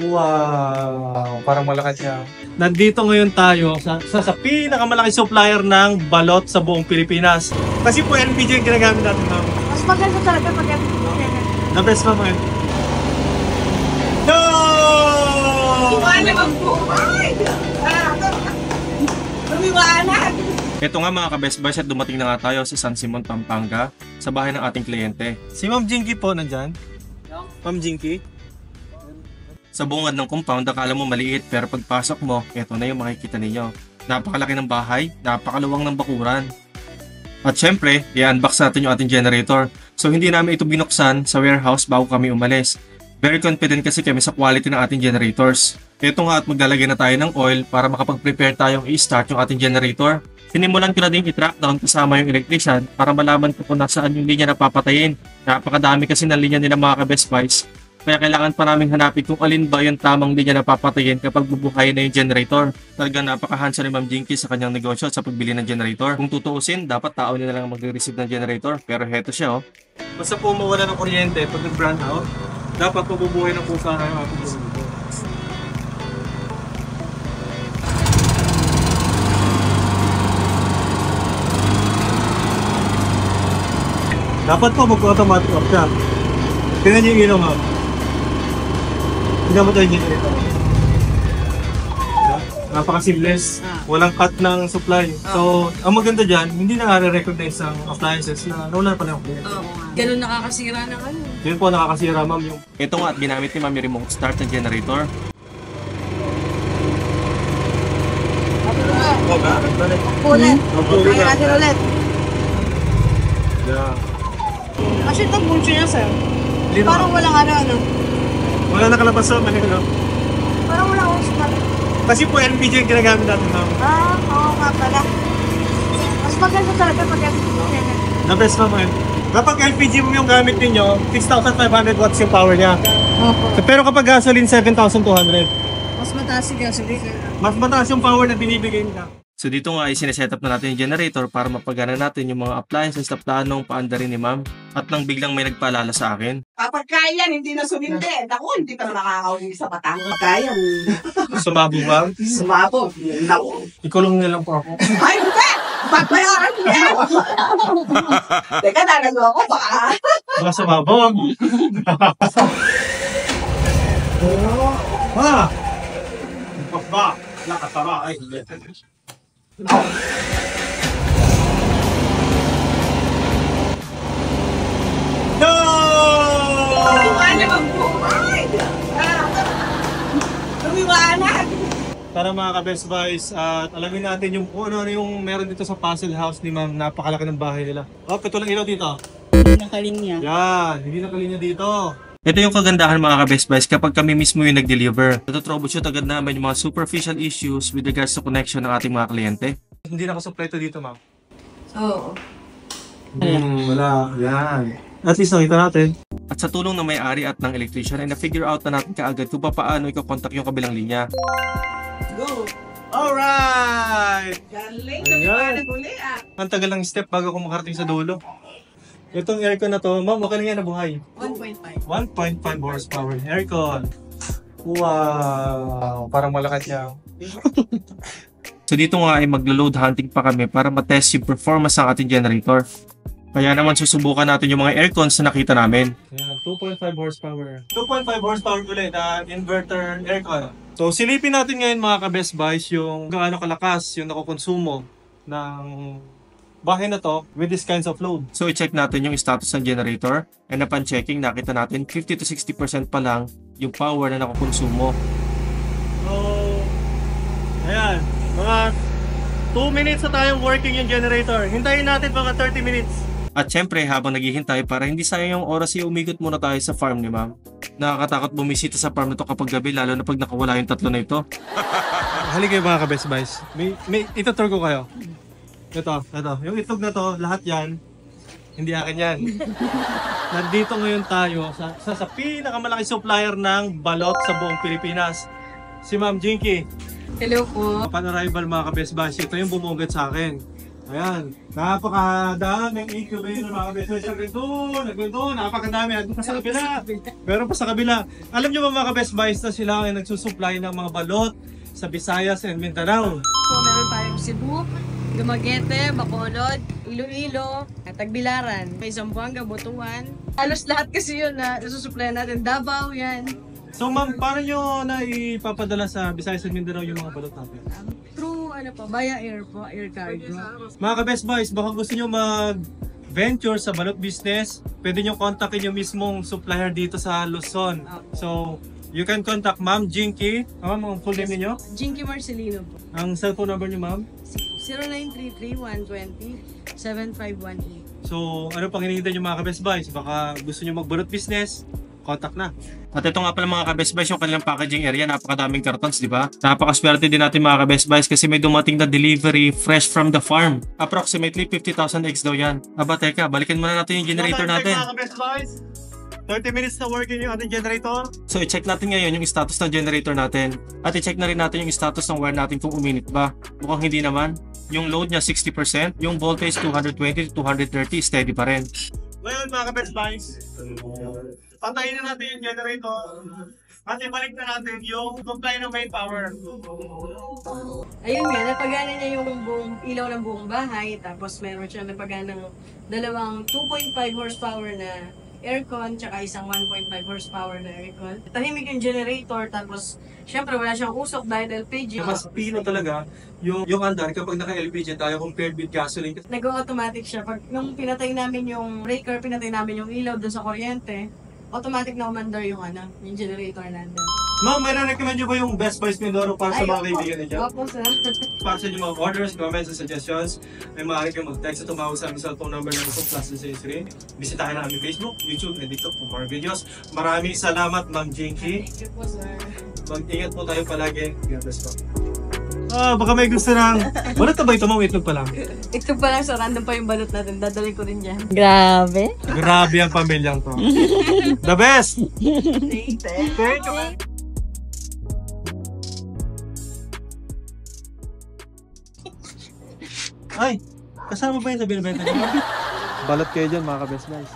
Wow, parang malakas siya. Nandito ngayon tayo sa pinakamalaking supplier ng balot sa buong Pilipinas. Kasi po LPG yung ginagamit natin, ma'am. Mas maganda talaga pag LPG. The best, ma'am. No! Iwanan ang buhay! Lumiwanag! Ito nga mga ka-Best Buys at dumating na nga tayo sa San Simon, Pampanga sa bahay ng ating kliyente. Si Ma'am Jinky po nandyan. Ma'am Jinky. Sa bungad ng compound, akala mo maliit pero pagpasok mo, ito na yung makikita ninyo. Napakalaki ng bahay, napakaluwang ng bakuran. At syempre, i-unbox natin yung ating generator. So hindi namin ito binuksan sa warehouse bago kami umalis. Very confident kasi kami sa quality ng ating generators. Ito nga at maglalagay na tayo ng oil para makapag-prepare tayong i-start yung ating generator. Sinimulan ko na din i-track down kasama yung electrician para malaman ko kung nasaan yung linya na papatayin. Napakadami kasi ng linya nila mga ka-Best Buys. Kaya kailangan pa namin hanapin kung alin ba yung tamang linya na papatayin kapag bubuhayin na yung generator. Talagang napaka-hands-on ni Ma'am Jinky sa kanyang negosyo at sa pagbili ng generator. Kung tutuusin, dapat tao nila lang magre-receive ng generator. Pero heto siya Basta po mawala ng kuryente pag nag-brand out, dapat mabubuhay ng pusa na yung ating generator. Dapat po mag-automatic off siya. Tingnan niyo yung ilaw, ma'am. Tingnan mo tayo yung generator. Napaka-seamless. Walang cut ng supply. So, ang maganda dyan, hindi na recognize ang appliances na nawala pa na yung kuryente. Ganun nakakasira ng ano. Yun po nakakasira, ma'am, yung Ito nga at ginamit ni Ma'am yung remote start ng generator. Ulit. Kaya natin ulit. yeah. Kasi ito buncho niya, sir. Lino, Parang walang ano. wala nakalabas sa manila. Parang walang usman. Kasi po LPG yung ginagamit natin, ma'am. Oo nga pala. Mas maganda talaga pag LPG. The best, ma'am. Kapag LPG mo yung gamit ninyo, 6,500 watts yung power niya. Opo. Pero kapag gasoline, 7,200. Mas mataas si gasoline. Mas mataas yung power na binibigay nila. So dito nga ay sineset up na natin yung generator para mapagana natin yung mga appliances na planong paandarin ni Ma'am. At nang biglang may nagpaalala sa akin. Kapag kaya, hindi na sumindi. Naku, hindi pa na nakakauwi sa Batangas. Kaya, Sumabo, ma'am. sumabog. Naku. Ikulong na lang po ako. Ay, hindi! Pagbayaran niya! Teka, nalago ako, baka. Baka sumabo. Ha! Ba? Nakatara. Ay, no! Lumiwanag ang buhay! Lumiwanag! Tara mga ka-Best Buys, at alamin natin yung kung ano yung meron dito sa puzzle house ni Ma'am. Napakalaki ng bahay nila. Oh, ito lang ilaw dito. Nakalinya. Yan, hindi nakalinya dito. Ito yung kagandahan mga ka-Best Buys kapag kami mismo yung nag-deliver. Natotroubleshoot agad namin yung mga superficial issues with regards to connection ng ating mga kliyente. Hindi nakasupply to dito, Ma'am. Oo. Wala. Yan. At least nakita natin. At sa tulong ng may-ari at ng electrician ay na-figure out na natin kaagad kung paano ikakontak yung kabilang linya. Go! Alright! Galing, Ayan. lumiwanag uli ah. Ang tagal ng step bago ko makarating sa dulo. Itong aircon na to, Ma'am, okay lang yan nabuhay. 1.5. 1.5 horsepower aircon. Wow! Parang malakas siya. So dito nga ay maglo-load hunting pa kami para matest yung performance ng ating generator. Kaya naman susubukan natin yung mga aircons na nakita namin. Ayan, 2.5 horsepower. 2.5 horsepower ulit na inverter aircon. So silipin natin ngayon mga ka-Best Buys yung gaano kalakas yung nakukonsumo ng bahay na to with this kinds of load. So i-check natin yung status ng generator and upon checking nakita natin 50 to 60% pa lang yung power na nakukonsumo. So, ayan, mga 2 minutes na tayong working yung generator. Hintayin natin mga 30 minutes. At syempre habang naghihintay para hindi sayang yung oras ay umikot muna tayo sa farm ni Ma'am. Nakakatakot bumisita sa farm na to kapag gabi lalo na pag nakawala yung tatlo na ito. Halika kayo mga ka-Best Buys. May itutur ko kayo. Ito. Yung itlog na to, lahat yan, hindi akin yan. Nandito ngayon tayo sa pinakamalaking supplier ng balot sa buong Pilipinas. Si Ma'am Jinky. Hello po. Upon arrival mga ka-Best Buys, ito yung bumugat sa akin. Ayan, napakadaming incubator mga kabes boys. Nagkwento, napakadami. Ano pa sa kabila? Meron pa sa kabila. Alam nyo ba mga kabes boys na sila ay nagsusupply ng mga balot sa Visayas and Mindanao? So, meron tayong Cebu, Dumaguete, Bacolod, Iloilo, at Tagbilaran. May Zamboanga, Butuan. Halos lahat kasi yun na nasusupply natin. Davao, yan. So ma'am, paano nyo na ipapadala sa Visayas and Mindanao yung mga balot natin? Through, via air po, air cargo. Mga ka-best boys, baka gusto nyo mag-venture sa balot business, pwede nyo kontakin yung mismong supplier dito sa Luzon. So, you can contact Ma'am Jinky. Ma'am, ang full name niyo? Jinky Marcelino po. Ang cellphone number niyo, ma'am? 0933-120-7518. So, ano pang hinihintay nyo mga ka-best boys? Baka gusto nyo mag-balot business, contact na. At ito nga pala mga ka-best buys yung kanilang packaging area. Napakadaming cartons, di ba? Napakaswerte din natin mga ka-best buys kasi may dumating na delivery fresh from the farm. Approximately 50,000 eggs daw yan. Aba, teka, balikan muna natin yung generator natin. Mga ka-best boys, 30 minutes na working yung ating generator. So, i-check natin ngayon yung status ng generator natin. At i-check na rin natin yung status ng wire natin kung uminit ba. Mukhang hindi naman. Yung load niya 60%, yung voltage 220 to 230, steady pa rin. Ngayon mga ka-best boys, patayin na natin yung generator at ibalik na natin yung supply ng main power. Ayun nga, napagana niya yung buong ilaw ng buong bahay. Tapos meron siya napagana ng dalawang 2.5 horsepower na aircon, tsaka isang 1.5 horsepower na aircon. Tahimik yung generator, tapos syempre wala siyang usok dahil LPG. Mas pino talaga yung andar kapag naka-LPG tayo compared with gasoline. Nag-automatic siya. Pag nung pinatay namin yung breaker, pinatay namin yung ilaw doon sa kuryente, automatic na umandar yung yung generator natin. Ma'am, may recommend nyo ba yung Best Buy Mindoro para sa mga kaibigan ninyo? Opo, sir. Para sa inyong mga orders, comments, and suggestions, ay maaari kayong mag-text at tumawag sa aming cellphone number na nasa plus sa screen. Bisitahin na aming Facebook, YouTube, and TikTok for more videos. Maraming salamat, Ma'am Jinky. Thank you po, sir. Mag-ingat po tayo palagi. God bless po. Baka may gusto ng... Balot na ba ito, Ma'am? Itlog pa lang. Ito pa lang, so random pa yung balot natin. Dadalhin ko rin dyan. Grabe. Grabe ang pamilyang to. The best! Thank you. Ay, kasama ba yun sa binibenta niyo? Balot kayo dyan mga ka-best guys.